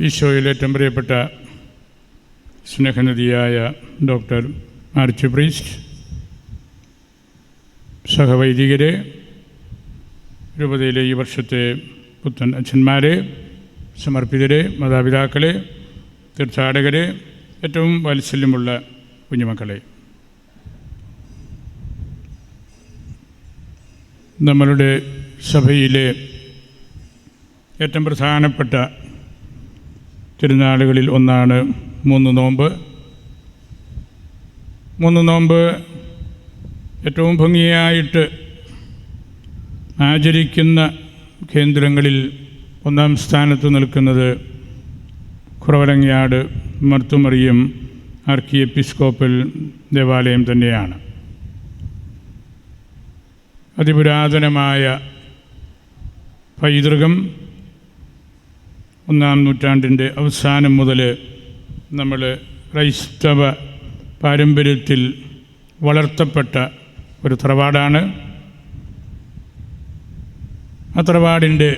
ഈശോയിൽ ഏറ്റവും പ്രിയപ്പെട്ട സ്നേഹനിധിയായ ഡോക്ടർ ആർച്ച് പ്രീസ്റ്റ്, സഹവൈദികരെ, രൂപതയിലെ ഈ വർഷത്തെ പുത്തൻ അച്ഛന്മാരെ, സമർപ്പിതരെ, മാതാപിതാക്കളെ, തീർത്ഥാടകരെ, ഏറ്റവും വാത്സല്യമുള്ള കുഞ്ഞുമക്കളെ, നമ്മളുടെ സഭയിലെ ഏറ്റവും പ്രധാനപ്പെട്ട തിരുനാളുകളിൽ ഒന്നാണ് മൂന്ന് നോമ്പ്. മൂന്ന് നോമ്പ് ഏറ്റവും ഭംഗിയായിട്ട് ആചരിക്കുന്ന കേന്ദ്രങ്ങളിൽ ഒന്നാം സ്ഥാനത്ത് നിൽക്കുന്നത് കുറവലങ്ങാട് മർത്തുമറിയം ആർക്കി എപ്പിസ്കോപ്പൽ ദേവാലയം തന്നെയാണ്. അതിപുരാതനമായ പൈതൃകം 1-ാം നൂറ്റാണ്ടിൻ്റെ അവസാനം മുതൽ നമ്മൾ ക്രൈസ്തവ പാരമ്പര്യത്തിൽ വളർത്തപ്പെട്ട ഒരു തറവാടാണ്. ആ തറവാടിൻ്റെ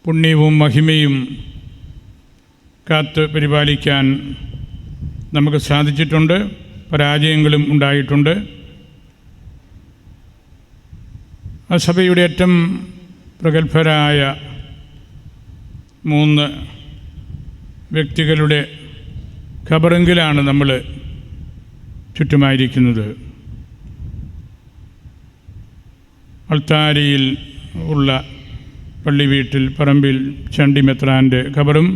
പുണ്യവും മഹിമയും കാത്ത് പരിപാലിക്കാൻ നമുക്ക് സാധിച്ചിട്ടുണ്ട്. പരാജയങ്ങളും ഉണ്ടായിട്ടുണ്ട്. ആ സഭയുടെ ഏറ്റവും പ്രഗത്ഭരായ 3 വ്യക്തികളുടെ ഖബറെങ്കിലാണ് നമ്മൾ ചുറ്റുമായിരിക്കുന്നത്. അൾത്താരയിൽ ഉള്ള പള്ളി വീട്ടിൽ പറമ്പിൽ ചണ്ടി മെത്രാൻ്റെ ഖബറും,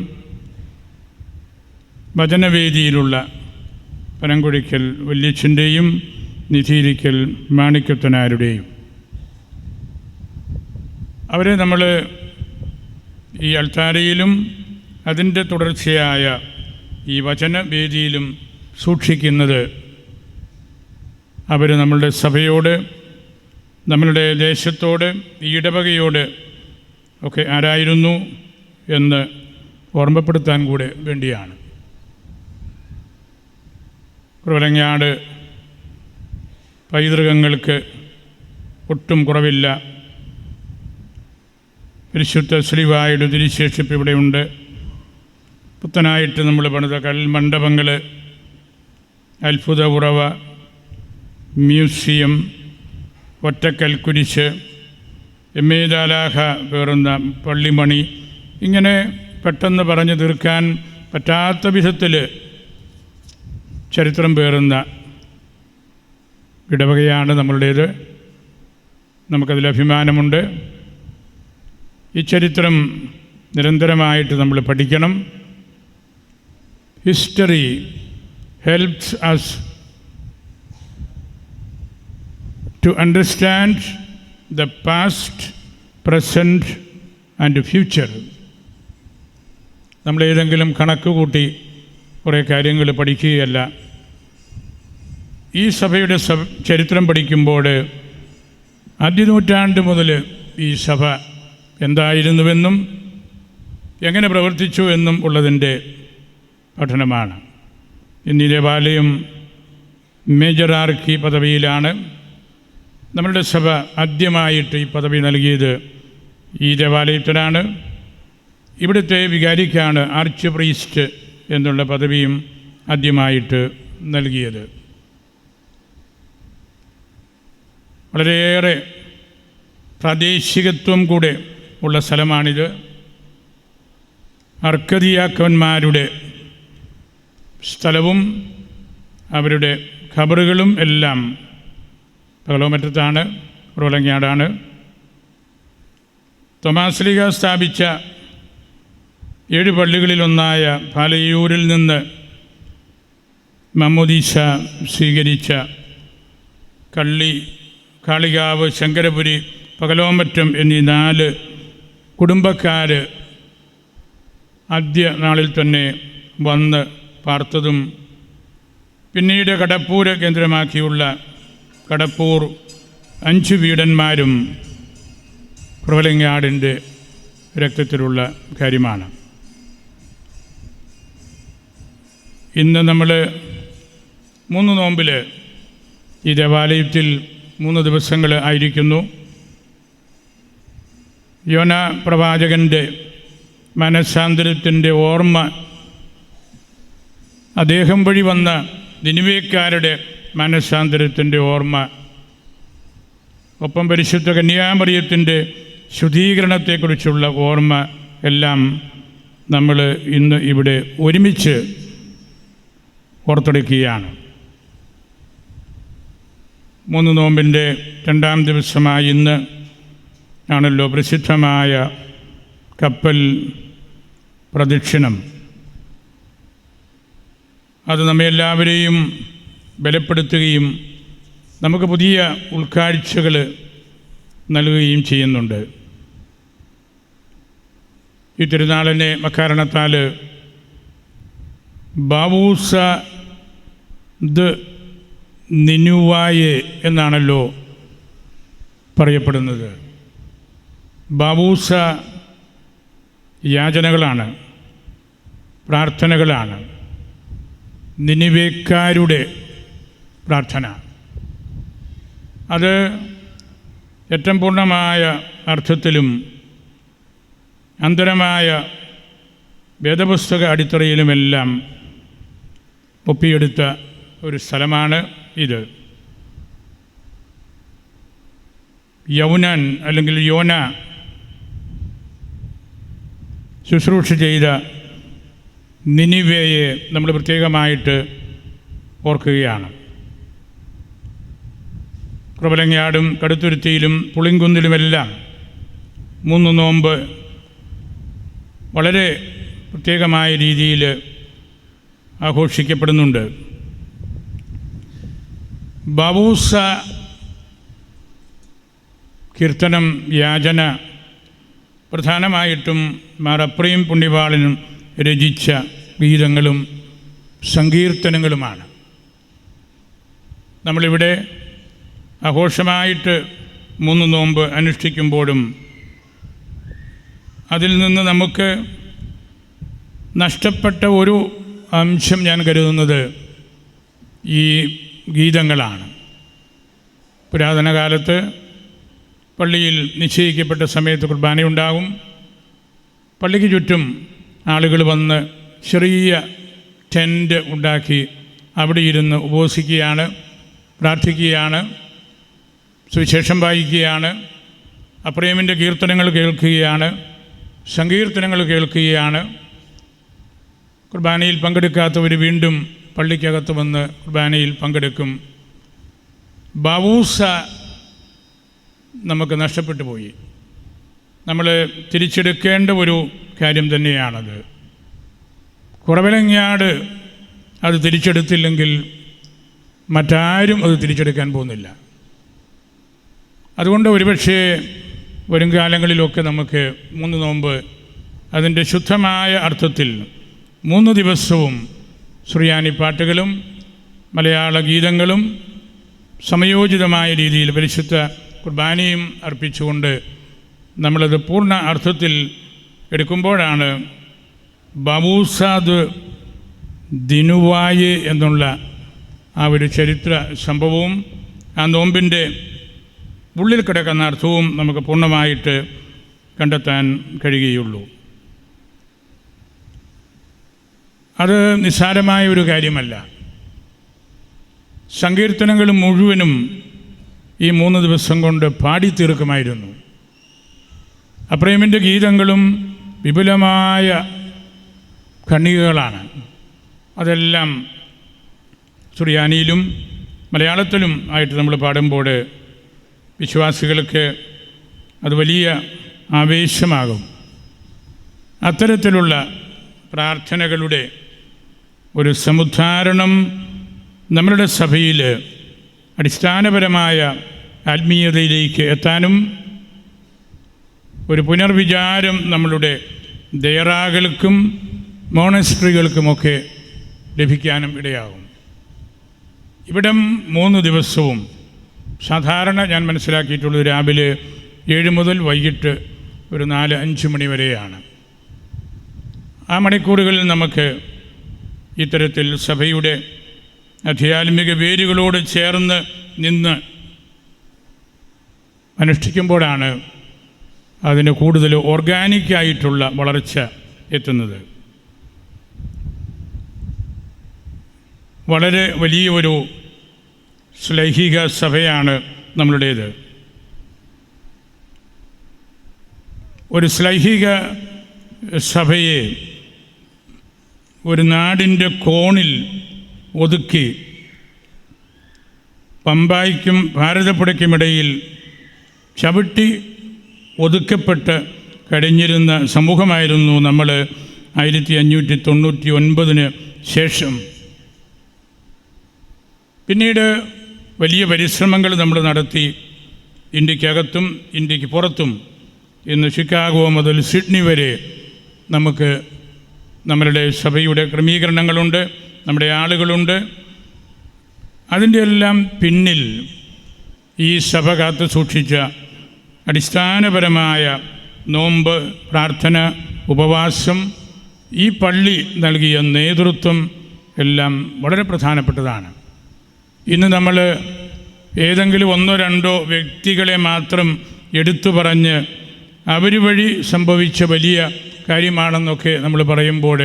വചനവേദിയിലുള്ള പനങ്കുഴിക്കൽ വല്യച്ഛൻ്റെയും നിധിയിരിക്കൽ മാണിക്യത്തനാരുടെയും. അവരെ നമ്മൾ ഈ അൾത്താരയിലും അതിൻ്റെ തുടർച്ചയായ ഈ വചനവേദിയിലും സൂക്ഷിക്കുന്നത് അവർ നമ്മളുടെ സഭയോട്, നമ്മളുടെ ദേശത്തോട്, ഈ ഇടവകയോട് ഒക്കെ ആരായിരുന്നു എന്ന് ഓർമ്മപ്പെടുത്താൻ കൂടെ വേണ്ടിയാണ്. കുറവലങ്ങാട് പൈതൃകങ്ങൾക്ക് ഒട്ടും കുറവില്ല. പരിശുദ്ധ ശ്ലീഹായുടെ തിരുശേഷിപ്പ് ഇവിടെയുണ്ട്. പുത്തനായിട്ട് നമ്മൾ പണിത കൽമണ്ഡപങ്ങൾ, അത്ഭുത ഉറവ, മ്യൂസിയം, ഒറ്റക്കൽ കുരിശ്, എമ്മേദാലാഹ പേറുന്ന പള്ളിമണി, ഇങ്ങനെ പെട്ടെന്ന് പറഞ്ഞു തീർക്കാൻ പറ്റാത്ത വിധത്തിൽ ചരിത്രം പേറുന്ന ഇടവകയാണ് നമ്മളുടേത്. നമുക്കതിൽ അഭിമാനമുണ്ട്. ഈ ചരിത്രം നിരന്തരമായിട്ട് നമ്മൾ പഠിക്കണം. History helps us to understand the past, present and future. നമ്മളേതെങ്കിലും കണക്ക് കൂട്ടി കുറേ കാര്യങ്ങൾ പഠിക്കുകയല്ല. ഈ സഭയുടെ ചരിത്രം പഠിക്കുമ്പോൾ ആദ്യ നൂറ്റാണ്ട് മുതൽ ഈ സഭ എന്തായിരുന്നുവെന്നും എങ്ങനെ പ്രവർത്തിച്ചു എന്നും ഉള്ളതിൻ്റെ പഠനമാണ്. ഇന്ന് ഈ ദേവാലയം മേജർ ആർക്കി പദവിയിലാണ്. നമ്മളുടെ സഭ ആദ്യമായിട്ട് ഈ പദവി നൽകിയത് ഈ ദേവാലയത്തിലാണ്. ഇവിടുത്തെ വികാരിക്കാണ് ആർച്ച് പ്രീസ്റ്റ് എന്നുള്ള പദവിയും ആദ്യമായിട്ട് നൽകിയത്. വളരെയേറെ പ്രാദേശികത്വം കൂടെ ഉള്ള സ്ഥലമാണിത്. അർക്കദിയാക്കന്മാരുടെ സ്ഥലവും അവരുടെ ഖബറുകളും എല്ലാം പകലോമറ്റത്താണ്, കുറവലങ്ങാടാണ്. തോമാശ്ലീഹ സ്ഥാപിച്ച 7 പള്ളികളിലൊന്നായ പാലയൂരിൽ നിന്ന് മാമോദീസ സ്വീകരിച്ച കാളികാവ്, ശങ്കരപുരി, പകലോമറ്റം എന്നീ 4 കുടുംബക്കാർ ആദ്യ നാളിൽ തന്നെ വന്ന് പാർത്തതും, പിന്നീട് കടപ്പൂർ കേന്ദ്രമാക്കിയുള്ള കടപ്പൂർ 5 വീടന്മാരും കുറവലങ്ങാടിൻ്റെ രക്തത്തിലുള്ള കാര്യമാണ്. ഇന്ന് നമ്മൾ 3 നോമ്പിൽ ഈ ദേവാലയത്തിൽ 3 ദിവസങ്ങൾ ആയിരിക്കുന്നു. യോന പ്രവാചകൻ്റെ മനസ്സാന്തരത്തിൻ്റെ ഓർമ്മ, അദ്ദേഹം വഴി വന്ന നിനിവേക്കാരുടെ മനസ്സാന്തരത്തിൻ്റെ ഓർമ്മ, ഒപ്പം പരിശുദ്ധ കന്യാമറിയത്തിൻ്റെ ശുദ്ധീകരണത്തെക്കുറിച്ചുള്ള ഓർമ്മ എല്ലാം നമ്മൾ ഇന്ന് ഇവിടെ ഒരുമിച്ച് ഓർത്തെടുക്കുകയാണ്. 3 നോമ്പിൻ്റെ 2-ാം ദിവസമായ ഇന്ന് ആണല്ലോ പ്രസിദ്ധമായ കപ്പൽ പ്രദക്ഷിണം. അത് നമ്മെ എല്ലാവരെയും ബലപ്പെടുത്തുകയും നമുക്ക് പുതിയ ഉൾക്കാഴ്ചകൾ നൽകുകയും ചെയ്യുന്നുണ്ട്. ഈ തിരുനാളിനെ മക്കാരണത്താൽ ബാവൂസ ദ് നിനുവായെ എന്നാണല്ലോ പറയപ്പെടുന്നത്. ബാവൂസ യാചനകളാണ്, പ്രാർത്ഥനകളാണ്, നിനിവേക്കാരുടെ പ്രാർത്ഥന. അത് ഏറ്റവും പൂർണ്ണമായ അർത്ഥത്തിലും അന്തരമായ വേദപുസ്തക അടിത്തറയിലുമെല്ലാം ഒപ്പിയെടുത്ത ഒരു സ്ഥലമാണ് ഇത്. യൗനാൻ അല്ലെങ്കിൽ യോന ശുശ്രൂഷ ചെയ്ത നിനിവേയെ നമ്മൾ പ്രത്യേകമായിട്ട് ഓർക്കുകയാണ്. പ്രബലങ്ങാടും കടുത്തുരുത്തിയിലും പുളിങ്കുന്നിലുമെല്ലാം 3 നോമ്പ് വളരെ പ്രത്യേകമായ രീതിയിൽ ആഘോഷിക്കപ്പെടുന്നുണ്ട്. ബാവൂസ കീർത്തനം, യാചന പ്രധാനമായിട്ടും മാർ അപ്രയം പുണ്യവാളനും രചിച്ച ഗീതങ്ങളും സങ്കീർത്തനങ്ങളുമാണ്. നമ്മളിവിടെ ആഘോഷമായിട്ട് 3 നോമ്പ് അനുഷ്ഠിക്കുമ്പോഴും അതിൽ നിന്ന് നമുക്ക് നഷ്ടപ്പെട്ട ഒരു അംശം ഞാൻ കരുതുന്നത് ഈ ഗീതങ്ങളാണ്. പുരാതന കാലത്ത് പള്ളിയിൽ നിശ്ചയിക്കപ്പെട്ട സമയത്ത് കുർബാനയുണ്ടാകും. പള്ളിക്ക് ചുറ്റും ആളുകൾ വന്ന് ചെറിയ ടെൻ്റ് ഉണ്ടാക്കി അവിടെ ഇരുന്ന് ഉപവസിക്കുകയാണ്, പ്രാർത്ഥിക്കുകയാണ്, സുവിശേഷം വായിക്കുകയാണ്, അപ്രേമിൻ്റെ കീർത്തനങ്ങൾ കേൾക്കുകയാണ്, സങ്കീർത്തനങ്ങൾ കേൾക്കുകയാണ്. കുർബാനയിൽ പങ്കെടുക്കാത്തവർ വീണ്ടും പള്ളിക്കകത്ത് വന്ന് കുർബാനയിൽ പങ്കെടുക്കും. ബാവൂസ നമുക്ക് നഷ്ടപ്പെട്ടു പോയി. നമ്മൾ തിരിച്ചെടുക്കേണ്ട ഒരു കാര്യം തന്നെയാണത്. കുറവിലങ്ങാട് അത് തിരിച്ചെടുത്തില്ലെങ്കിൽ മറ്റാരും അത് തിരിച്ചെടുക്കാൻ പോകുന്നില്ല. അതുകൊണ്ട് ഒരുപക്ഷേ വരും കാലങ്ങളിലൊക്കെ നമുക്ക് 3 നോമ്പ് അതിൻ്റെ ശുദ്ധമായ അർത്ഥത്തിൽ 3 ദിവസവും സുറിയാനി പാട്ടുകളും മലയാള ഗീതങ്ങളും സമയോചിതമായ രീതിയിൽ പരിശുദ്ധ കുർബാനയും അർപ്പിച്ചുകൊണ്ട് നമ്മളത് പൂർണ്ണ അർത്ഥത്തിൽ എടുക്കുമ്പോഴാണ് ബാവൂസാദ് ദിനുവായെ എന്നുള്ള ആ ഒരു ചരിത്ര സംഭവവും ആ നോമ്പിൻ്റെ ഉള്ളിൽ കിടക്കുന്ന അർത്ഥവും നമുക്ക് പൂർണ്ണമായിട്ട് കണ്ടെത്താൻ കഴിയുകയുള്ളൂ. അത് നിസ്സാരമായ ഒരു കാര്യമല്ല. സങ്കീർത്തനങ്ങൾ മുഴുവനും ഈ 3 ദിവസം കൊണ്ട് പാടിത്തീർക്കുമായിരുന്നു. അപ്രേമിൻ്റെ ഗീതങ്ങളും വിപുലമായ ഖണ്ഡികകളാണ്. അതെല്ലാം സുറിയാനിയിലും മലയാളത്തിലും ആയിട്ട് നമ്മൾ പാടുമ്പോൾ വിശ്വാസികൾക്ക് അത് വലിയ ആവേശമാകും. അത്തരത്തിലുള്ള പ്രാർത്ഥനകളുടെ ഒരു സമുദ്ധാരണം നമ്മളുടെ സഭയിൽ അടിസ്ഥാനപരമായ ആത്മീയതയിലേക്ക് എത്താനും ഒരു പുനർവിചാരം നമ്മളുടെ ദയറാകൾക്കും മോണസ്ട്രികൾക്കുമൊക്കെ ലഭിക്കാനും ഇടയാകും. ഇവിടം 3 ദിവസവും സാധാരണ ഞാൻ മനസ്സിലാക്കിയിട്ടുള്ളത് രാവിലെ 7 മുതൽ വൈകിട്ട് ഒരു 4-5 മണി വരെയാണ്. ആ മണിക്കൂറുകളിൽ നമുക്ക് ഇത്തരത്തിൽ സഭയുടെ ആധ്യാത്മിക വേരുകളോട് ചേർന്ന് നിന്ന് അനുഷ്ഠിക്കുമ്പോഴാണ് അതിന് കൂടുതൽ ഓർഗാനിക്കായിട്ടുള്ള വളർച്ച എത്തുന്നത്. വളരെ വലിയൊരു ശ്ലൈഹിക സഭയാണ് നമ്മളുടേത്. ഒരു ശ്ലൈഹിക സഭയെ ഒരു നാടിൻ്റെ കോണിൽ ഒതുക്കി പമ്പായ്ക്കും ഭാരതപ്പുഴയ്ക്കുമിടയിൽ ചവിട്ടി ഒതുക്കപ്പെട്ട് കഴിഞ്ഞിരുന്ന സമൂഹമായിരുന്നു നമ്മൾ 1599 ശേഷം. പിന്നീട് വലിയ പരിശ്രമങ്ങൾ നമ്മൾ നടത്തി. ഇന്ത്യക്കകത്തും ഇന്ത്യക്ക് പുറത്തും ഇന്ന് ചിക്കാഗോ മുതൽ സിഡ്നി വരെ നമുക്ക് നമ്മളുടെ സഭയുടെ ക്രമീകരണങ്ങളുണ്ട്, നമ്മുടെ ആളുകളുണ്ട്. അതിൻ്റെ എല്ലാം പിന്നിൽ ഈ സഭ കാത്തു സൂക്ഷിച്ച അടിസ്ഥാനപരമായ നോമ്പ്, പ്രാർത്ഥന, ഉപവാസം, ഈ പള്ളി നൽകിയ നേതൃത്വം എല്ലാം വളരെ പ്രധാനപ്പെട്ടതാണ്. ഇന്ന് നമ്മൾ ഏതെങ്കിലും 1-2 വ്യക്തികളെ മാത്രം എടുത്തു പറഞ്ഞ് അവർ വഴി സംഭവിച്ച വലിയ കാര്യമാണെന്നൊക്കെ നമ്മൾ പറയുമ്പോൾ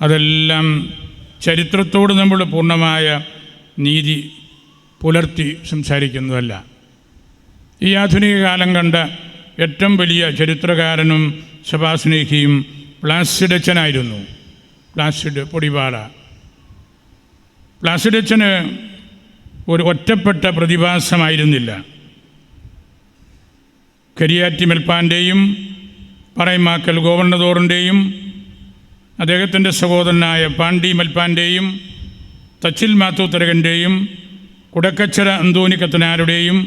അതെല്ലാം ചരിത്രത്തോട് നമ്മൾ പൂർണ്ണമായ നീതി പുലർത്തി സംസാരിക്കുന്നതല്ല. ഈ ആധുനിക കാലം കണ്ട ഏറ്റവും വലിയ ചരിത്രകാരനും സഭാസ്നേഹിയും പ്ലാസിഡച്ചനായിരുന്നു. പ്ലാസിഡ് പൊടിപാറ. പ്ലാസിഡച്ചന് ഒരു ഒറ്റപ്പെട്ട പ്രതിഭാസമായിരുന്നില്ല. കരിയാറ്റി മെൽപ്പാൻ്റെയും പറയമാക്കൽ ഗോവർണദോറിൻ്റെയും അദ്ദേഹത്തിൻ്റെ സഹോദരനായ പാണ്ഡി മെൽപ്പാൻ്റെയും തച്ചിൽ മാത്തൂത്തരകൻ്റെയും കുടക്കച്ചറ അന്തോണിക്കത്തനാരുടെയും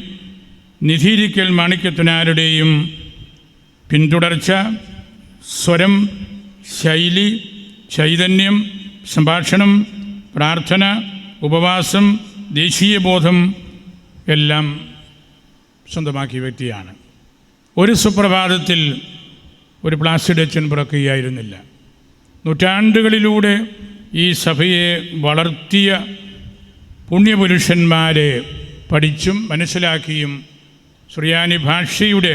നിധീരിക്കൽ മാണിക്യത്തനാരുടെയും പിന്തുടർച്ച, സ്വരം, ശൈലി, ചൈതന്യം, സംഭാഷണം, പ്രാർത്ഥന, ഉപവാസം, ദേശീയബോധം എല്ലാം സ്വന്തമാക്കിയ വ്യക്തിയാണ്. ഒരു സുപ്രഭാതത്തിൽ ഒരു പ്ലാസിഡച്ചൻ പിറക്കുകയായിരുന്നില്ല. നൂറ്റാണ്ടുകളിലൂടെ ഈ സഭയെ വളർത്തിയ പുണ്യപുരുഷന്മാരെ പഠിച്ചും മനസ്സിലാക്കിയും സുറിയാനി ഭാഷയുടെ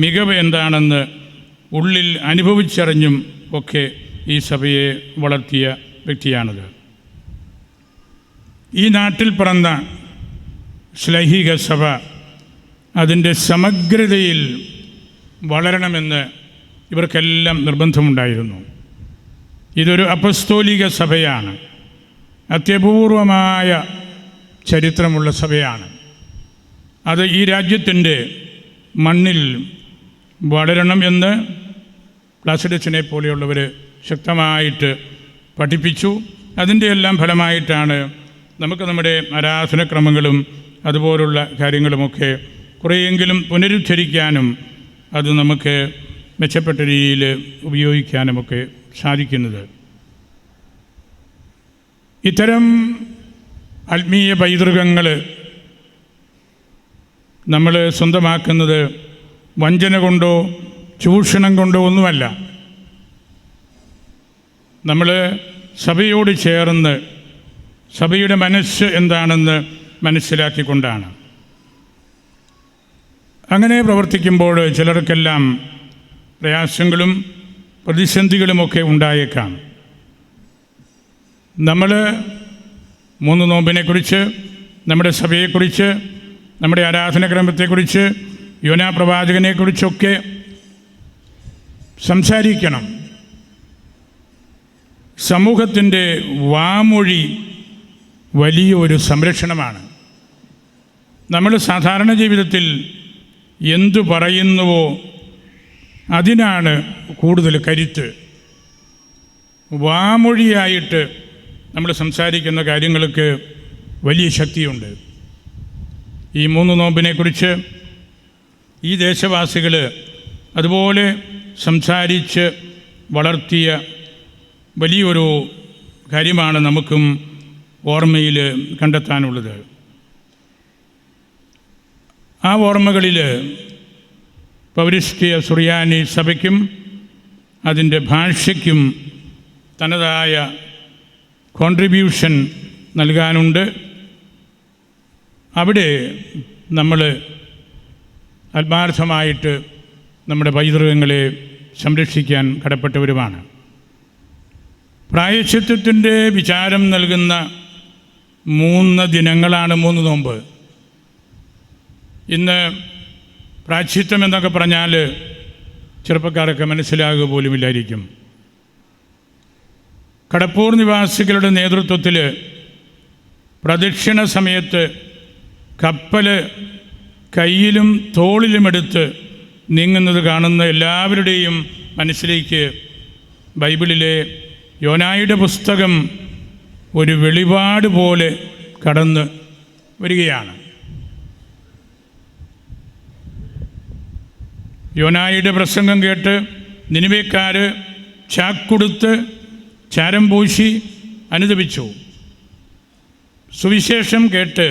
മികവ് എന്താണെന്ന് ഉള്ളിൽ അനുഭവിച്ചറിഞ്ഞും ഒക്കെ ഈ സഭയെ വളർത്തിയ വ്യക്തിയാണത്. ഈ നാട്ടിൽ പിറന്ന ശ്ലൈഹിക സഭ അതിൻ്റെ സമഗ്രതയിൽ വളരണമെന്ന് ഇവർക്കെല്ലാം നിർബന്ധമുണ്ടായിരുന്നു. ഇതൊരു അപ്പസ്തോലിക സഭയാണ്. അത്യപൂർവമായ ചരിത്രമുള്ള സഭയാണ്. അത് ഈ രാജ്യത്തിൻ്റെ മണ്ണിൽ വളരണം എന്ന് പ്ലാസിഡച്ചനെ പോലെയുള്ളവർ ശക്തമായിട്ട് പഠിപ്പിച്ചു. അതിൻ്റെ എല്ലാം ഫലമായിട്ടാണ് നമുക്ക് നമ്മുടെ ആരാധനക്രമങ്ങളും അതുപോലുള്ള കാര്യങ്ങളുമൊക്കെ കുറേയെങ്കിലും പുനരുദ്ധരിക്കാനും അത് നമുക്ക് മെച്ചപ്പെട്ട രീതിയിൽ ഉപയോഗിക്കാനുമൊക്കെ സാധിക്കുന്നത്. ഇത്തരം ആത്മീയ പൈതൃകങ്ങൾ നമ്മൾ സ്വന്തമാക്കുന്നത് വഞ്ചന കൊണ്ടോ ചൂഷണം കൊണ്ടോ ഒന്നുമല്ല. നമ്മൾ സഭയോട് ചേർന്ന് സഭയുടെ മനസ്സ് എന്താണെന്ന് മനസ്സിലാക്കിക്കൊണ്ടാണ്. അങ്ങനെ പ്രവർത്തിക്കുമ്പോൾ ചിലർക്കെല്ലാം പ്രയാസങ്ങളും പ്രതിസന്ധികളുമൊക്കെ ഉണ്ടായേക്കാം. നമ്മൾ 3 നോമ്പിനെക്കുറിച്ച്, നമ്മുടെ സഭയെക്കുറിച്ച്, നമ്മുടെ ആരാധനാക്രമത്തെക്കുറിച്ച്, യോനാ പ്രവാചകനെക്കുറിച്ചൊക്കെ സംസാരിക്കണം. സമൂഹത്തിൻ്റെ വാമൊഴി വലിയൊരു സംരക്ഷണമാണ്. നമ്മൾ സാധാരണ ജീവിതത്തിൽ എന്തു പറയുന്നുവോ അതിനാണ് കൂടുതൽ കരുത്ത്. വാമൊഴിയായിട്ട് നമ്മൾ സംസാരിക്കുന്ന കാര്യങ്ങൾക്ക് വലിയ ശക്തിയുണ്ട്. ഈ 3 നോമ്പിനെക്കുറിച്ച് ഈ ദേശവാസികൾ അതുപോലെ സംസാരിച്ച് വളർത്തിയ വലിയൊരു കാര്യമാണ് നമുക്കും ഓർമ്മയിൽ കണ്ടെത്താനുള്ളത്. ആ ഓർമ്മകളിൽ പൗരസ്ത്യ സുറിയാനി സഭയ്ക്കും അതിൻ്റെ ഭാഷയ്ക്കും തനതായ കോൺട്രിബ്യൂഷൻ നൽകാനുണ്ട്. അവിടെ നമ്മൾ ആത്മാർത്ഥമായിട്ട് നമ്മുടെ പൈതൃകങ്ങളെ സംരക്ഷിക്കാൻ കടപ്പെട്ടവരുമാണ്. പ്രായശ്ചിത്തത്തിൻ്റെ വിചാരം നൽകുന്ന 3 ദിനങ്ങളാണ് 3 നോമ്പ്. ഇന്ന് പ്രായശ്ചിത്തം എന്നൊക്കെ പറഞ്ഞാൽ ചെറുപ്പക്കാരൊക്കെ മനസ്സിലാകുക പോലുമില്ലായിരിക്കും. കടപ്പൂർ നിവാസികളുടെ നേതൃത്വത്തിൽ പ്രദക്ഷിണ സമയത്ത് കപ്പൽ കയ്യിലും തോളിലുമെടുത്ത് നീങ്ങുന്നത് കാണുന്ന എല്ലാവരുടെയും മനസ്സിലേക്ക് ബൈബിളിലെ യോനായുടെ പുസ്തകം ഒരു വെളിപാട് പോലെ കടന്ന് വരികയാണ്. യോനായുടെ പ്രസംഗം കേട്ട് നിനിവേക്കാർ ചാക്കുടുത്ത് ചാരം പൂശി അനുതപിച്ചു. സുവിശേഷം കേട്ട്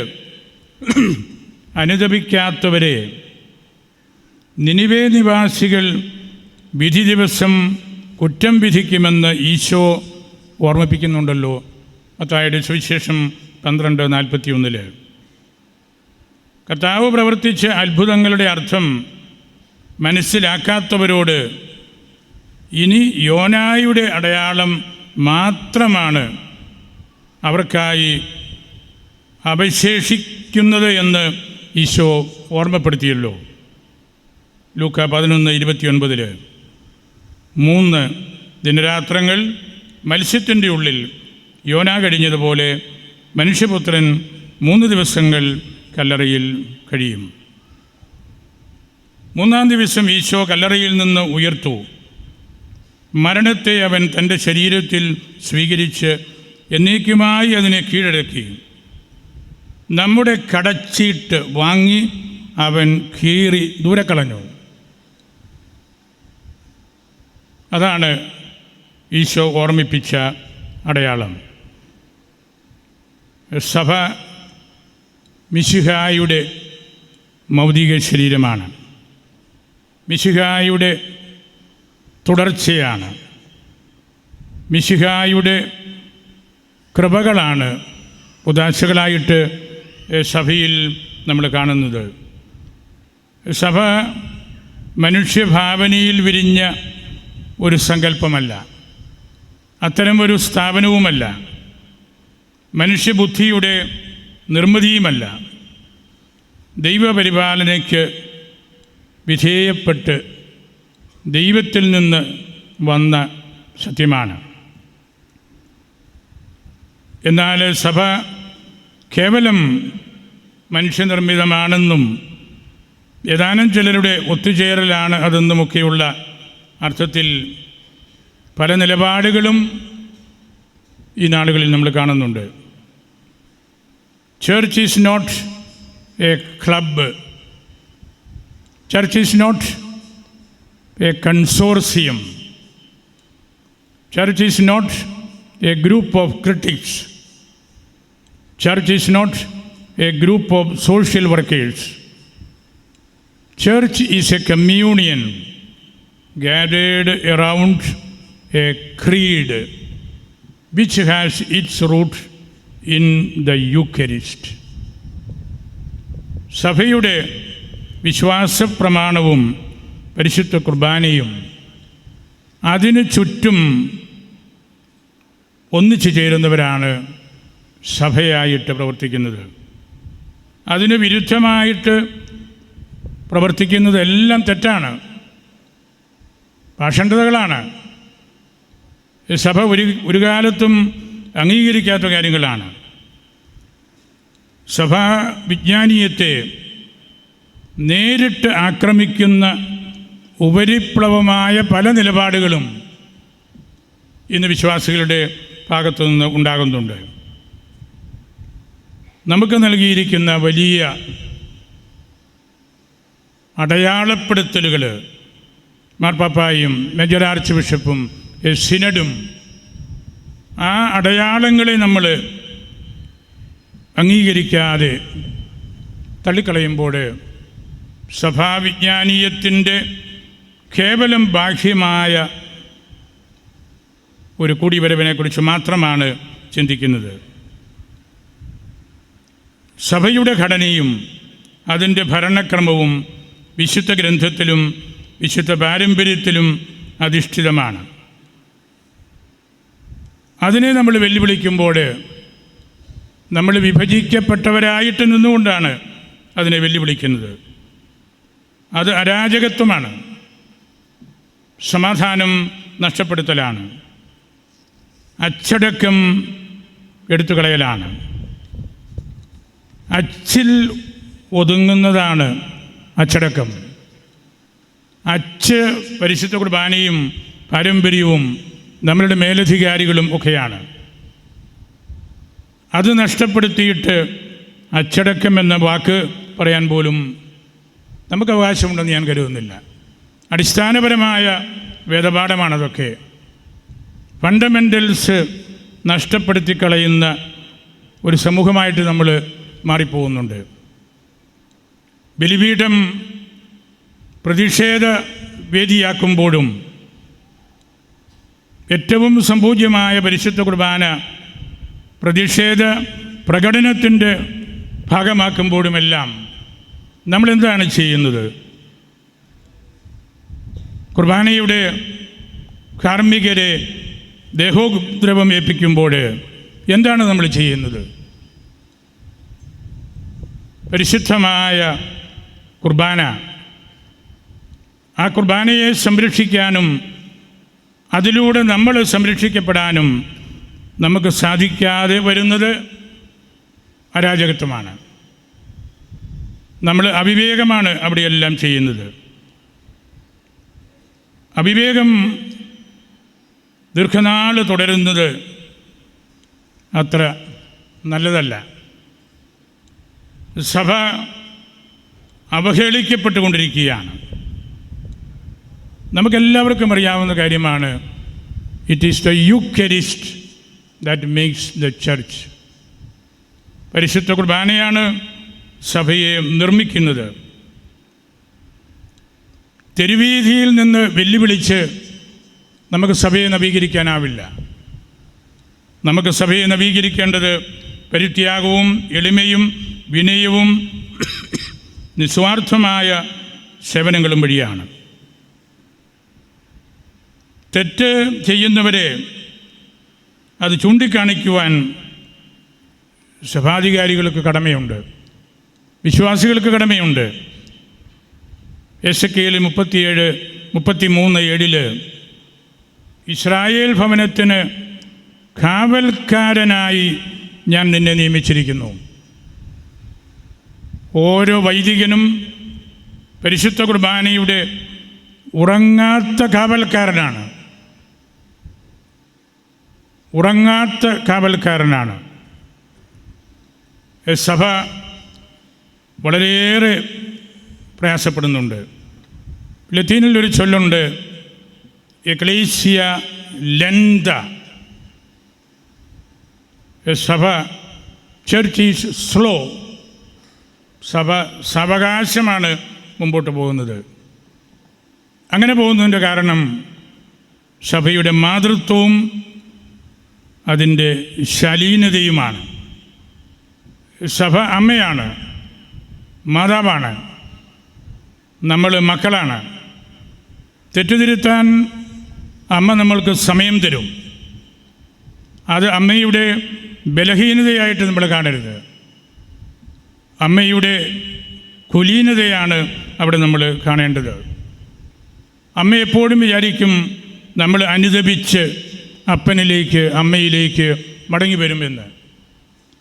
അനുതപിക്കാത്തവരെ നിനിവേ നിവാസികൾ വിധി ദിവസം കുറ്റം വിധിക്കുമെന്ന് ഈശോ ഓർമ്മിപ്പിക്കുന്നുണ്ടല്ലോ. മത്തായിയുടെ സുവിശേഷം 12:41. കർത്താവ് പ്രവർത്തിച്ച അത്ഭുതങ്ങളുടെ അർത്ഥം മനസ്സിലാക്കാത്തവരോട് ഇനി യോനായുടെ അടയാളം മാത്രമാണ് അവർക്കായി അവശേഷിക്കുന്നത് എന്ന് ഈശോ ഓർമ്മപ്പെടുത്തിയല്ലോ. ലൂക്ക 11:29. 3 ദിനരാത്രങ്ങൾ മത്സ്യത്തിൻ്റെ ഉള്ളിൽ യോന കഴിഞ്ഞതുപോലെ മനുഷ്യപുത്രൻ 3 ദിവസങ്ങൾ കല്ലറയിൽ കഴിയും. 3-ാം ദിവസം ഈശോ കല്ലറയിൽ നിന്ന് ഉയർത്തു. മരണത്തെ അവൻ തൻ്റെ ശരീരത്തിൽ സ്വീകരിച്ച് എന്നേക്കുമായി അതിനെ കീഴടക്കി. നമ്മുടെ കടച്ചീട്ട് വാങ്ങി അവൻ കീറി ദൂരെ കളഞ്ഞു. അതാണ് ഈശോ ഓർമ്മിപ്പിച്ച അടയാളം. സഭ മിശിഹായുടെ ഭൗതിക ശരീരമാണ്, മിശിഹായുടെ തുടർച്ചയാണ്, മിശിഹായുടെ കൃപകളാണ് ഉദാശകളായിട്ട് സഭയിൽ നമ്മൾ കാണുന്നത്. സഭ മനുഷ്യഭാവനയിൽ വിരിഞ്ഞ ഒരു സങ്കല്പമല്ല, അത്തരം ഒരു സ്ഥാപനവുമല്ല, മനുഷ്യബുദ്ധിയുടെ നിർമ്മിതിയുമല്ല. ദൈവപരിപാലനയ്ക്ക് വിധേയപ്പെട്ട് ദൈവത്തിൽ നിന്ന് വന്ന സത്യമാണ്. എന്നാൽ സഭ കേവലം മനുഷ്യനിർമ്മിതമാണെന്നും ഏതാനും ചിലരുടെ ഒത്തുചേരലാണ് അതെന്നുമൊക്കെയുള്ള അർത്ഥത്തിൽ പല നിലപാടുകളും ഈ നാടുകളിൽ നമ്മൾ കാണുന്നുണ്ട്. Church is not a club, church is not a consortium, church is not a group of critics, church is not a group of social workers. Church is a communion gathered around a creed which has its root in the Eucharist. സഭയുടെ വിശ്വാസപ്രമാണവും പരിശുദ്ധ കുർബാനയും അതിനു ചുറ്റും ഒന്നിച്ചു ചേരുന്നവരാണ് സഭയായിട്ട് പ്രവർത്തിക്കുന്നത്. അതിന് വിരുദ്ധമായിട്ട് പ്രവർത്തിക്കുന്നതെല്ലാം തെറ്റാണ്, പാഷണ്ഡതകളാണ്. സഭ ഒരു കാലത്തും അംഗീകരിക്കാത്ത കാര്യങ്ങളാണ്. സഭാ വിജ്ഞാനീയത്തെ നേരിട്ട് ആക്രമിക്കുന്ന ഉപരിപ്ലവമായ പല നിലപാടുകളും ഇന്ന് വിശ്വാസികളുടെ ഭാഗത്തു നിന്ന് ഉണ്ടാകുന്നുണ്ട്. നമുക്ക് നൽകിയിരിക്കുന്ന വലിയ അടയാളപ്പെടുത്തലുകൾ മാർപ്പാപ്പായും മേജർ ആർച്ച് ബിഷപ്പും സിനഡും ആ അടയാളങ്ങളെ നമ്മൾ അംഗീകരിക്കാതെ തള്ളിക്കളയുമ്പോൾ സഭാവിജ്ഞാനീയത്തിൻ്റെ കേവലം ബാഹ്യമായ ഒരു കൂടിവരവിനെക്കുറിച്ച് മാത്രമാണ് ചിന്തിക്കുന്നത്. സഭയുടെ ഘടനയും അതിൻ്റെ ഭരണക്രമവും വിശുദ്ധ ഗ്രന്ഥത്തിലും വിശുദ്ധ പാരമ്പര്യത്തിലും അധിഷ്ഠിതമാണ്. അതിനെ നമ്മൾ വെല്ലുവിളിക്കുമ്പോൾ നമ്മൾ വിഭജിക്കപ്പെട്ടവരായിട്ട് നിന്നുകൊണ്ടാണ് അതിനെ വെല്ലുവിളിക്കുന്നത്. അത് അരാജകത്വമാണ്, സമാധാനം നഷ്ടപ്പെടുത്തലാണ്, അച്ചടക്കം എടുത്തുകളയലാണ്. അച്ചിൽ ഒതുങ്ങുന്നതാണ് അച്ചടക്കം. അച്ച് പരിശുദ്ധ കുർബാനയും പാരമ്പര്യവും നമ്മളുടെ മേലധികാരികളും ഒക്കെയാണ്. അത് നഷ്ടപ്പെടുത്തിയിട്ട് അച്ചടക്കം എന്ന വാക്ക് പറയാൻ പോലും നമുക്ക് അവകാശമുണ്ടെന്ന് ഞാൻ കരുതുന്നില്ല. അടിസ്ഥാനപരമായ വേദപാഠമാണതൊക്കെ. ഫണ്ടമെൻ്റൽസ് നഷ്ടപ്പെടുത്തി കളയുന്ന ഒരു സമൂഹമായിട്ട് നമ്മൾ മാറിപ്പോകുന്നുണ്ട്. ബലിപീഠം പ്രതിഷേധ വേദിയാക്കുമ്പോഴും ഏറ്റവും സംപൂജ്യമായ പരിശുദ്ധ കുർബാന പ്രതിഷേധ പ്രകടനത്തിൻ്റെ ഭാഗമാക്കുമ്പോഴുമെല്ലാം നമ്മളെന്താണ് ചെയ്യുന്നത്? കുർബാനയുടെ കാർമ്മികരെ ദേഹോപദ്രവം ഏൽപ്പിക്കുമ്പോൾ എന്താണ് നമ്മൾ ചെയ്യുന്നത്? പരിശുദ്ധമായ കുർബാന, ആ കുർബാനയെ സംരക്ഷിക്കാനും അതിലൂടെ നമ്മൾ സംരക്ഷിക്കപ്പെടാനും നമുക്ക് സാധിക്കാതെ വരുന്നത് അരാജകത്വമാണ്. നമ്മൾ അവിവേകമാണ് അവിടെയെല്ലാം ചെയ്യുന്നത്. അവിവേകം ദീർഘനാൾ തുടരുന്നത് അത്ര നല്ലതല്ല. സഭ അവഹേളിക്കപ്പെട്ടുകൊണ്ടിരിക്കുകയാണ്. നമുക്കെല്ലാവർക്കും അറിയാവുന്ന കാര്യമാണ്, it is the Eucharist that makes the church. പരിശുദ്ധ കുർബാനയാണ് സഭയെ നിർമ്മിക്കുന്നത്. തെരുവീതിയിൽ നിന്ന് വെല്ലുവിളിച്ച് നമുക്ക് സഭയെ നവീകരിക്കാനാവില്ല. നമുക്ക് സഭയെ നവീകരിക്കേണ്ടത് പരിത്യാഗവും എളിമയും വിനയവും നിസ്വാർത്ഥമായ സേവനങ്ങളും വഴിയാണ്. തെറ്റ് ചെയ്യുന്നവരെ അത് ചൂണ്ടിക്കാണിക്കുവാൻ സഭാധികാരികൾക്ക് കടമയുണ്ട്, വിശ്വാസികൾക്ക് കടമയുണ്ട്. എസെക്കിയേൽ 37:33 ഇസ്രായേൽ ഭവനത്തിന് കാവൽക്കാരനായി ഞാൻ നിന്നെ നിയമിച്ചിരിക്കുന്നു. ഓരോ വൈദികനും പരിശുദ്ധ കുർബാനയുടെ ഉറങ്ങാത്ത കാവൽക്കാരനാണ്. ഉറങ്ങാത്ത കാവൽക്കാരനാണ്. സഭ വളരെയേറെ പ്രയാസപ്പെടുന്നുണ്ട്. ലത്തീനിലൊരു ചൊല്ലുണ്ട്, എക്ലേസിയ ലെൻഡ. സഭ, ചർച്ച് ഈസ് സ്ലോ. സഭ സാവകാശമാണ് മുമ്പോട്ട് പോകുന്നത്. അങ്ങനെ പോകുന്നതിൻ്റെ കാരണം സഭയുടെ മാതൃത്വവും അതിൻ്റെ ശാലീനതയുമാണ്. സഭ അമ്മയാണ്, മാതാവാണ്, നമ്മൾ മക്കളാണ്. തെറ്റുതിരുത്താൻ അമ്മ നമ്മൾക്ക് സമയം തരും. അത് അമ്മയുടെ ബലഹീനതയായിട്ട് നമ്മൾ കാണരുത്. അമ്മയുടെ കുലീനതയാണ് അവിടെ നമ്മൾ കാണേണ്ടത്. അമ്മ എപ്പോഴും വിചാരിക്കും നമ്മൾ അനുദപിച്ച് അപ്പനിലേക്ക് അമ്മയിലേക്ക് മടങ്ങി വരുമെന്ന്.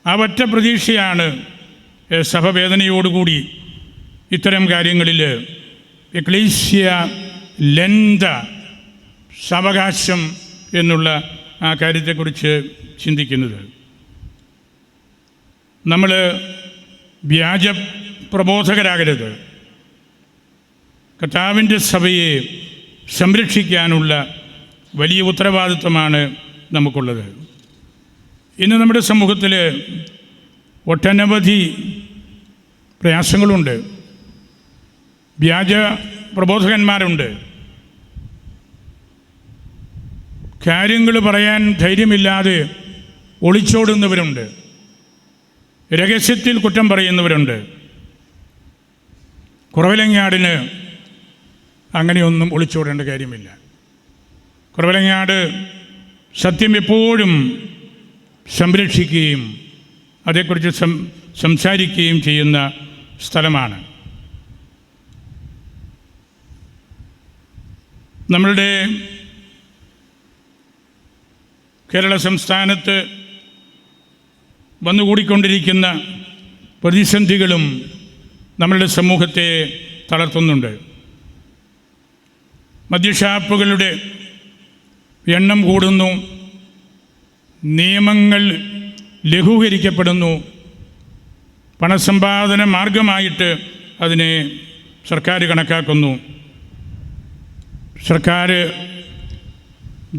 ആ ഒറ്റ പ്രതീക്ഷയാണ് സഭ വേദനയോടുകൂടി ഇത്തരം കാര്യങ്ങളിൽ എക്ലീസിയ ലെൻഡ, സാവകാശം എന്നുള്ള ആ കാര്യത്തെക്കുറിച്ച് ചിന്തിക്കുന്നത്. നമ്മൾ വ്യാജ പ്രബോധകരാകരുത്. കർത്താവിൻ്റെ സഭയെ സംരക്ഷിക്കാനുള്ള വലിയ ഉത്തരവാദിത്വമാണ് നമുക്കുള്ളത്. ഇന്ന് നമ്മുടെ സമൂഹത്തിൽ ഒട്ടനവധി പ്രയാസങ്ങളുണ്ട്. വ്യാജ പ്രബോധകന്മാരുണ്ട്. കാര്യങ്ങൾ പറയാൻ ധൈര്യമില്ലാതെ ഒളിച്ചോടുന്നവരുണ്ട്. രഹസ്യത്തിൽ കുറ്റം പറയുന്നവരുണ്ട്. കുറവിലങ്ങാടിന് അങ്ങനെയൊന്നും ഒളിച്ചോടേണ്ട കാര്യമില്ല. കുറവലങ്ങാട് സത്യം എപ്പോഴും സംരക്ഷിക്കുകയും അതേക്കുറിച്ച് സംസാരിക്കുകയും ചെയ്യുന്ന സ്ഥലമാണ്. നമ്മളുടെ കേരള സംസ്ഥാനത്ത് വന്നുകൂടിക്കൊണ്ടിരിക്കുന്ന പ്രതിസന്ധികളും നമ്മളുടെ സമൂഹത്തെ തളർത്തുന്നുണ്ട്. മദ്യഷാപ്പുകളുടെ എണ്ണം കൂടുന്നു, നിയമങ്ങൾ ലഘൂകരിക്കപ്പെടുന്നു, പണസമ്പാദന മാർഗമായിട്ട് അതിനെ സർക്കാർ കണക്കാക്കുന്നു. സർക്കാർ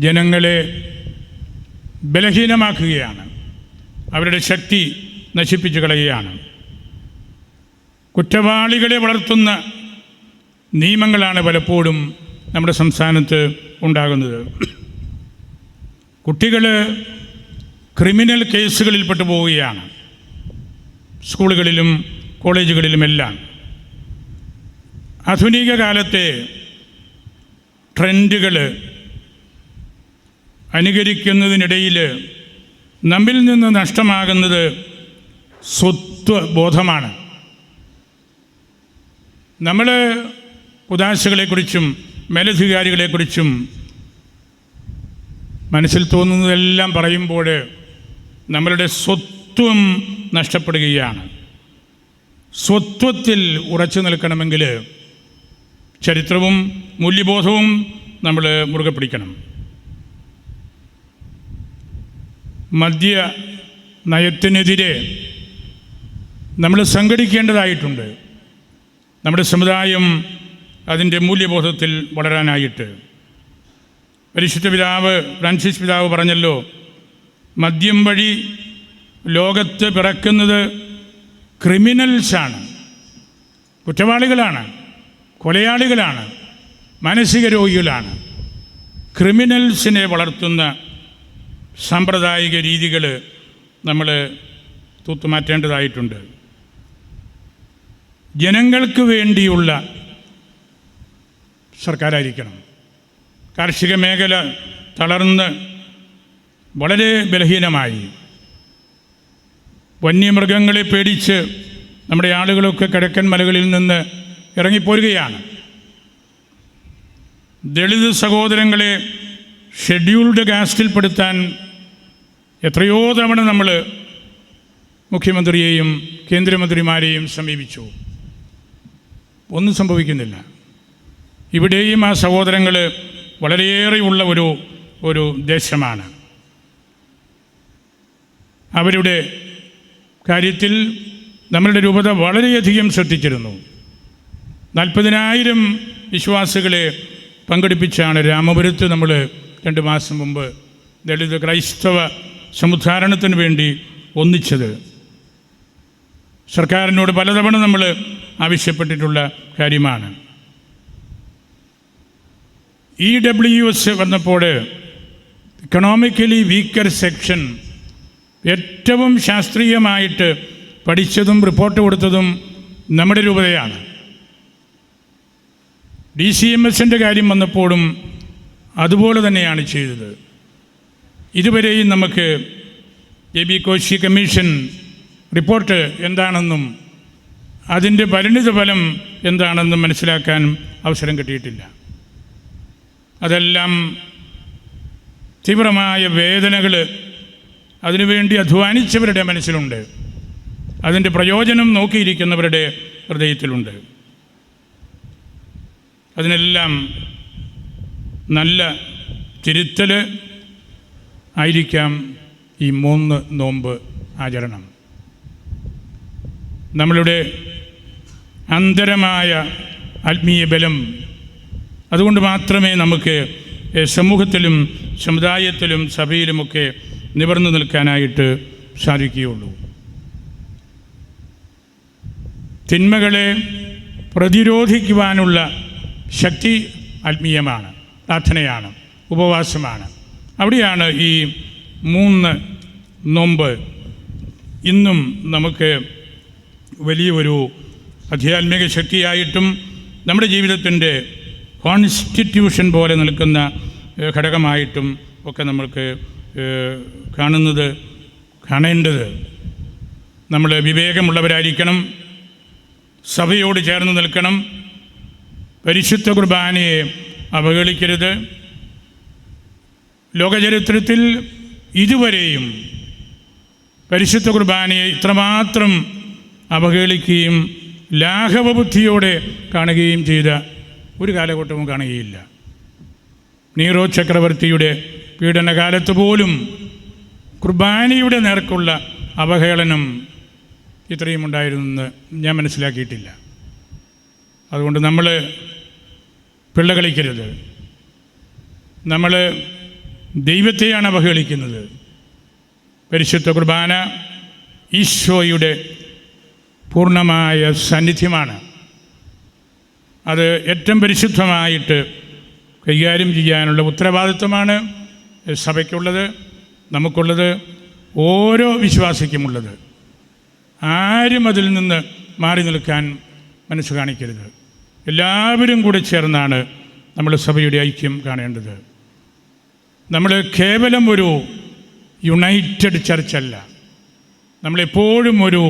ജനങ്ങളെ ബലഹീനമാക്കുകയാണ്, അവരുടെ ശക്തി നശിപ്പിച്ചു കളയുകയാണ്. കുറ്റവാളികളെ വളർത്തുന്ന നിയമങ്ങളാണ് പലപ്പോഴും നമ്മുടെ സംസ്ഥാനത്ത് ഉണ്ടാകുന്നത്. കുട്ടികൾ ക്രിമിനൽ കേസുകളിൽപ്പെട്ടു പോവുകയാണ്, സ്കൂളുകളിലും കോളേജുകളിലുമെല്ലാം. ആധുനിക കാലത്തെ ട്രെൻഡുകൾ അനുകരിക്കുന്നതിനിടയിൽ നമ്മിൽ നിന്ന് നഷ്ടമാകുന്നത് സ്വത്വബോധമാണ്. നമ്മൾ ഉദാശകളെക്കുറിച്ചും മേലധികാരികളെക്കുറിച്ചും മനസ്സിൽ തോന്നുന്നതെല്ലാം പറയുമ്പോൾ നമ്മളുടെ സ്വത്വം നഷ്ടപ്പെടുകയാണ്. സ്വത്വത്തിൽ ഉറച്ചു നിൽക്കണമെങ്കിൽ ചരിത്രവും മൂല്യബോധവും നമ്മൾ മുറുകെ പിടിക്കണം. മദ്യ നയത്തിനെതിരെ നമ്മൾ സംഘടിക്കേണ്ടതായിട്ടുണ്ട്. നമ്മുടെ സമുദായം അതിൻ്റെ മൂല്യബോധത്തിൽ വളരാനായിട്ട്. പരിശുദ്ധ പിതാവ് ഫ്രാൻസിസ് പിതാവ് പറഞ്ഞല്ലോ, മദ്യം വഴി ലോകത്ത് പിറക്കുന്നത് ക്രിമിനൽസാണ്, കുറ്റവാളികളാണ്, കൊലയാളികളാണ്, മാനസിക രോഗികളാണ്. ക്രിമിനൽസിനെ വളർത്തുന്ന സാമ്പ്രദായിക രീതികൾ നമ്മൾ തൂത്തുമാറ്റേണ്ടതായിട്ടുണ്ട്. ജനങ്ങൾക്ക് വേണ്ടിയുള്ള സർക്കാരായിരിക്കണം. കാർഷിക മേഖല തളർന്ന് വളരെ ബലഹീനമായി, വന്യമൃഗങ്ങളെ പേടിച്ച് നമ്മുടെ ആളുകളൊക്കെ കിഴക്കൻ മലകളിൽ നിന്ന് ഇറങ്ങിപ്പോരുകയാണ്. ദളിത് സഹോദരങ്ങളെ ഷെഡ്യൂൾഡ് കാസ്റ്റിൽപ്പെടുത്താൻ എത്രയോ തവണ നമ്മൾ മുഖ്യമന്ത്രിയെയും കേന്ദ്രമന്ത്രിമാരെയും സമീപിച്ചു. ഒന്നും സംഭവിക്കുന്നില്ല. ഇവിടെയും ആ സഹോദരങ്ങൾ വളരെയേറെയുള്ള ഒരു ദേശമാണ്. അവരുടെ കാര്യത്തിൽ നമ്മളുടെ രൂപത വളരെയധികം ശ്രദ്ധിച്ചിരുന്നു. 40,000 വിശ്വാസികളെ പങ്കെടുപ്പിച്ചാണ് രാമപുരത്ത് നമ്മൾ 2 മാസം മുമ്പ് ദളിത് ക്രൈസ്തവ സമുദ്ധാരണത്തിന് വേണ്ടി ഒന്നിച്ചത്. സർക്കാരിനോട് പലതവണ നമ്മൾ ആവശ്യപ്പെട്ടിട്ടുള്ള കാര്യമാണ്. EWS വന്നപ്പോൾ ഇക്കണോമിക്കലി വീക്കർ സെക്ഷൻ ഏറ്റവും ശാസ്ത്രീയമായിട്ട് പഠിച്ചതും റിപ്പോർട്ട് കൊടുത്തതും നമ്മുടെ രൂപതയാണ്. DCMSൻ്റെ കാര്യം വന്നപ്പോഴും അതുപോലെ തന്നെയാണ് ചെയ്തത്. ഇതുവരെയും നമുക്ക് JB കോശി കമ്മീഷൻ റിപ്പോർട്ട് എന്താണെന്നും അതിൻ്റെ പരിണിതഫലം എന്താണെന്നും മനസ്സിലാക്കാൻ അവസരം കിട്ടിയിട്ടില്ല. അതെല്ലാം തീവ്രമായ വേദനകൾ അതിനുവേണ്ടി അധ്വാനിച്ചവരുടെ മനസ്സിലുണ്ട്, അതിൻ്റെ പ്രയോജനം നോക്കിയിരിക്കുന്നവരുടെ ഹൃദയത്തിലുണ്ട്. അതിനെല്ലാം നല്ല തിരുത്തൽ ആയിരിക്കാം ഈ 3 നോമ്പ് ആചരണം. നമ്മളുടെ അന്തരമായ ആത്മീയ ബലം അതുകൊണ്ട് മാത്രമേ നമുക്ക് സമൂഹത്തിലും സമുദായത്തിലും സഭയിലുമൊക്കെ നിവർന്നു നിൽക്കാനായിട്ട് സാധിക്കുകയുള്ളൂ. തിന്മകളെ പ്രതിരോധിക്കുവാനുള്ള ശക്തി ആത്മീയമാണ്, പ്രാർത്ഥനയാണ്, ഉപവാസമാണ്. അവിടെയാണ് ഈ 3 നോമ്പ് ഇന്നും നമുക്ക് വലിയൊരു ആധ്യാത്മിക ശക്തിയായിട്ടും നമ്മുടെ ജീവിതത്തിൻ്റെ കോൺസ്റ്റിറ്റ്യൂഷൻ പോലെ നിൽക്കുന്ന ഘടകമായിട്ടും ഒക്കെ നമ്മൾക്ക് കാണേണ്ടത്. നമ്മൾ വിവേകമുള്ളവരായിരിക്കണം, സഭയോട് ചേർന്ന് നിൽക്കണം, പരിശുദ്ധ കുർബാനയെ അവഹേളിക്കരുത്. ലോകചരിത്രത്തിൽ ഇതുവരെയും പരിശുദ്ധ കുർബാനയെ ഇത്രമാത്രം അവഹേളിക്കുകയും ലാഘവബുദ്ധിയോടെ കാണുകയും ചെയ്ത ഒരു കാലഘട്ടവും കാണുകയില്ല. നീറോ ചക്രവർത്തിയുടെ പീഡനകാലത്ത് പോലും കുർബാനയുടെ നേർക്കുള്ള അവഹേളനം ഇത്രയും ഉണ്ടായിരുന്നെന്ന് ഞാൻ മനസ്സിലാക്കിയിട്ടില്ല. അതുകൊണ്ട് നമ്മൾ പിള്ളകളിക്കരുത്. നമ്മൾ ദൈവത്തെയാണ് അവഹേളിക്കുന്നത്. പരിശുദ്ധ കുർബാന ഈശോയുടെ പൂർണ്ണമായ സാന്നിധ്യമാണ്. അത് ഏറ്റവും പരിശുദ്ധമായിട്ട് കൈകാര്യം ചെയ്യാനുള്ള ഉത്തരവാദിത്വമാണ് സഭയ്ക്കുള്ളത്, നമുക്കുള്ളത്, ഓരോ വിശ്വാസിക്കുമുള്ളത്. ആരും അതിൽ നിന്ന് മാറി നിൽക്കാൻ മനസ്സ് കാണിക്കരുത്. എല്ലാവരും കൂടെ ചേർന്നാണ് നമ്മൾ സഭയുടെ ഐക്യം കാണേണ്ടത്. നമ്മൾ കേവലം ഒരു യുണൈറ്റഡ് ചർച്ചല്ല, നമ്മളെപ്പോഴും ഒരു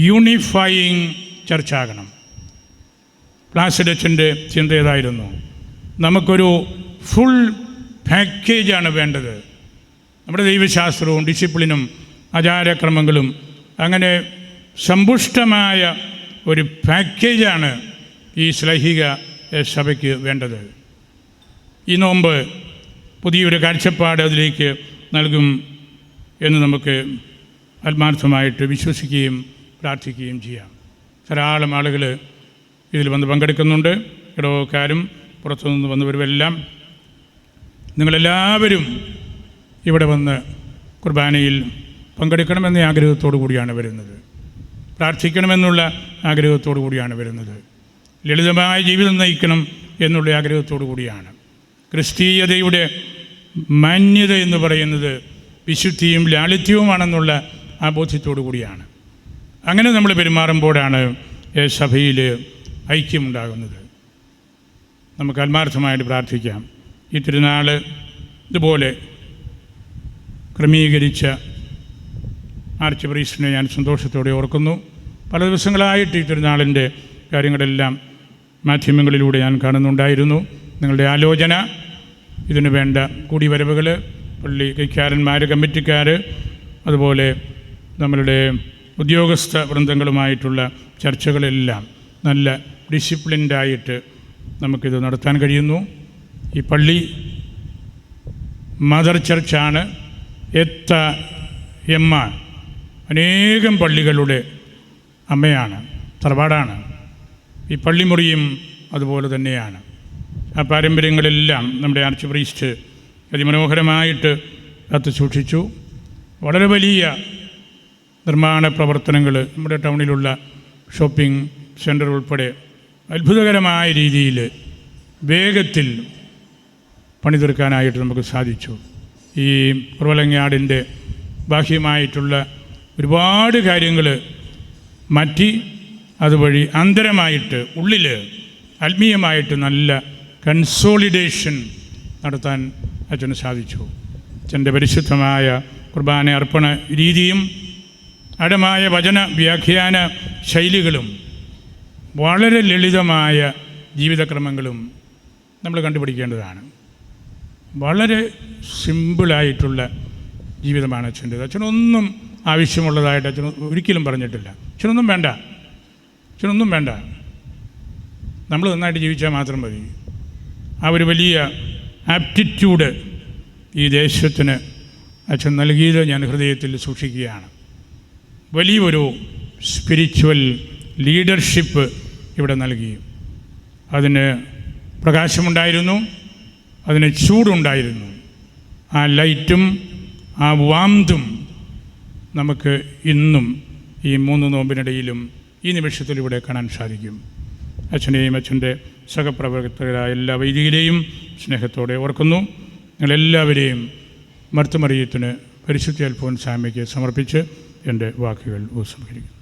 യൂണിഫൈയിങ് ചർച്ചാകണം. പ്ലാസിഡച്ചൻ്റെ ചിന്ത ഏതായിരുന്നു? നമുക്കൊരു ഫുൾ പാക്കേജാണ് വേണ്ടത്. നമ്മുടെ ദൈവശാസ്ത്രവും ഡിസിപ്ലിനും ആചാരക്രമങ്ങളും അങ്ങനെ സമ്പുഷ്ടമായ ഒരു പാക്കേജാണ് ഈ ശ്ലൈഹിക സഭയ്ക്ക് വേണ്ടത്. ഈ നോമ്പ് പുതിയൊരു കാഴ്ചപ്പാട് അതിലേക്ക് നൽകും എന്ന് നമുക്ക് ആത്മാർത്ഥമായിട്ട് വിശ്വസിക്കുകയും പ്രാർത്ഥിക്കുകയും ചെയ്യാം. ധാരാളം ആളുകൾ ഇതിൽ വന്ന് പങ്കെടുക്കുന്നുണ്ട്. ഇടവക്കാരും പുറത്തുനിന്ന് വന്നവരുമെല്ലാം. നിങ്ങളെല്ലാവരും ഇവിടെ വന്ന് കുർബാനയിൽ പങ്കെടുക്കണമെന്ന ആഗ്രഹത്തോടു കൂടിയാണ് വരുന്നത്. പ്രാർത്ഥിക്കണമെന്നുള്ള ആഗ്രഹത്തോടു കൂടിയാണ് വരുന്നത്. ലളിതമായ ജീവിതം നയിക്കണം എന്നുള്ള ആഗ്രഹത്തോടു കൂടിയാണ്. ക്രിസ്തീയതയുടെ മാന്യത എന്ന് പറയുന്നത് വിശുദ്ധിയും ലാളിത്യവുമാണെന്നുള്ള ആ ബോധ്യത്തോടു കൂടിയാണ്. അങ്ങനെ നമ്മൾ പെരുമാറുമ്പോഴാണ് സഭയിൽ ഐക്യമുണ്ടാകുന്നത്. നമുക്ക് ആത്മാർത്ഥമായിട്ട് പ്രാർത്ഥിക്കാം. ഈ തിരുനാൾ ഇതുപോലെ ക്രമീകരിച്ച ആർച്ച് പ്രീസ്റ്റിനെ ഞാൻ സന്തോഷത്തോടെ ഓർക്കുന്നു. പല ദിവസങ്ങളായിട്ട് ഈ തിരുനാളിൻ്റെ കാര്യങ്ങളെല്ലാം മാധ്യമങ്ങളിലൂടെ ഞാൻ കാണുന്നുണ്ടായിരുന്നു. നിങ്ങളുടെ ആലോചന, ഇതിനു വേണ്ട കൂടിവരവുകൾ, പള്ളി കൈക്കാരന്മാർ, കമ്മിറ്റിക്കാർ, അതുപോലെ നമ്മളുടെ ഉദ്യോഗസ്ഥ വൃന്ദങ്ങളുമായിട്ടുള്ള ചർച്ചകളെല്ലാം നല്ല ഡിസിപ്ലിൻഡായിട്ട് നമുക്കിത് നടത്താൻ കഴിയുന്നു. ഈ പള്ളി മദർ ചർച്ചാണ്. എമ്മ അനേകം പള്ളികളുടെ അമ്മയാണ്, തറവാടാണ്. ഈ പള്ളിമുറിയും അതുപോലെ തന്നെയാണ്. ആ പാരമ്പര്യങ്ങളെല്ലാം നമ്മുടെ ആർച്ച് പ്രീസ്റ്റ് അതിമനോഹരമായിട്ട് കാത്തു സൂക്ഷിച്ചു. വളരെ വലിയ നിർമ്മാണ പ്രവർത്തനങ്ങൾ നമ്മുടെ ടൗണിലുള്ള ഷോപ്പിംഗ് സെൻറ്റർ ഉൾപ്പെടെ അത്ഭുതകരമായ രീതിയിൽ വേഗത്തിൽ പണിതീർക്കാനായിട്ട് നമുക്ക് സാധിച്ചു. ഈ കുറവലങ്ങാടിൻ്റെ ബാഹ്യമായിട്ടുള്ള ഒരുപാട് കാര്യങ്ങൾ മാറ്റി അതുവഴി അന്തരമായിട്ട് ഉള്ളിൽ ആത്മീയമായിട്ട് നല്ല കൺസോളിഡേഷൻ നടത്താൻ അച്ഛന് സാധിച്ചു. അച്ഛൻ്റെ പരിശുദ്ധമായ കുർബാന അർപ്പണ രീതിയും ആഴമായ വചന വ്യാഖ്യാന ശൈലികളും വളരെ ലളിതമായ ജീവിതക്രമങ്ങളും നമ്മൾ കണ്ടുപിടിക്കേണ്ടതാണ്. വളരെ സിമ്പിളായിട്ടുള്ള ജീവിതമാണ് അച്ഛൻ്റേത്. അച്ഛനൊന്നും ആവശ്യമുള്ളതായിട്ട് അച്ഛൻ ഒരിക്കലും പറഞ്ഞിട്ടില്ല. അച്ഛനൊന്നും വേണ്ട, നമ്മൾ നന്നായിട്ട് ജീവിച്ചാൽ മാത്രം മതി. ആ ഒരു വലിയ ആപ്റ്റിറ്റ്യൂഡ് ഈ ദേശത്തിന് അച്ഛൻ നൽകിയത് ഞാൻ ഹൃദയത്തിൽ സൂക്ഷിക്കുകയാണ്. വലിയൊരു സ്പിരിച്വൽ ലീഡർഷിപ്പ് ഇവിടെ നൽകി. അതിന് പ്രകാശമുണ്ടായിരുന്നു, അതിന് ചൂടുണ്ടായിരുന്നു. ആ ലൈറ്റും ആ വാംതും നമുക്ക് ഇന്നും ഈ 3 നോമ്പിനിടയിലും ഈ നിമിഷത്തിലൂടെ കാണാൻ സാധിക്കും. അച്ഛനെയും അച്ഛൻ്റെ സഹപ്രവർത്തകരായ എല്ലാ വൈദികരെയും സ്നേഹത്തോടെ ഓർക്കുന്നു. നിങ്ങളെല്ലാവരെയും മർത്തുമറിയത്തിന് പരിശുദ്ധ അൽഫോൻസാമ്മയ്ക്ക് സമർപ്പിച്ച് എൻ്റെ വാക്കുകൾ ഉപസംഹരിക്കുന്നു.